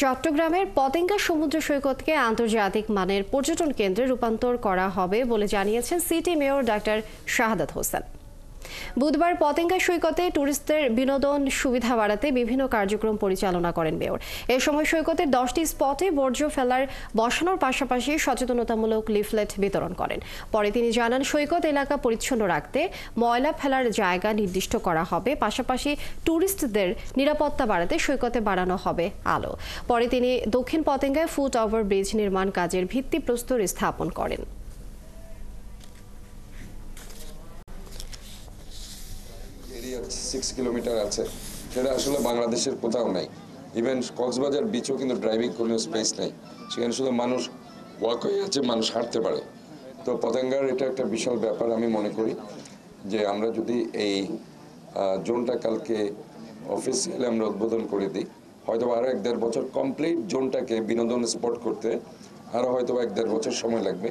চট্টগ্রামের পতেঙ্গা সমুদ্র সৈকতকে আন্তর্জাতিক মানের পর্যটন কেন্দ্রে রূপান্তর করা হবে বলে জানিয়েছেন city mayor doctor Shahadat Hossain. বুধবার পতেঙ্গা সৈকতে টুরিস্টদের বিনোদন সুবিধা বাড়াতে বিভিন্ন কার্যক্রম পরিচালনা করেন মেয়র। এ সময় সৈকতের 10টি স্পটে বর্জ্য ফেলার বসানোর পাশাপাশি সচেতনতামূলক লিফলেট বিতরণ করেন। পরে তিনি জানান, সৈকত এলাকা পরিচ্ছন্ন রাখতে ময়লা ফেলার জায়গা নির্দিষ্ট করা হবে, পাশাপাশি টুরিস্টদের নিরাপত্তা বাড়াতে সৈকতে বাড়ানো হবে আলো। পরে তিনি দক্ষিণ পতেঙ্গায় ফুট ওভার ব্রিজ নির্মাণ কাজের ভিত্তিপ্রস্তর স্থাপন করেন। 6 কিলোমিটার আছে, সেটা আসলে বাংলাদেশের কোথাও নাই। ইভেন কক্সবাজার বিচও কিন্তু ড্রাইভিং কোনো স্পেস নেই, সেখানে শুধু মানুষ ওয়াক হয়ে আছে, মানুষ হাঁটতে পারে। তো পতেঙ্গার এটা একটা বিশাল ব্যাপার। আমি মনে করি যে আমরা যদি এই জোনটা কালকে অফিসিয়ালি আমরা উদ্বোধন করে দিই, হয়তো আরও 1-1.5 বছর কমপ্লিট জোনটাকে বিনোদন স্পট করতে আরও হয়তো 1-1.5 বছর সময় লাগবে।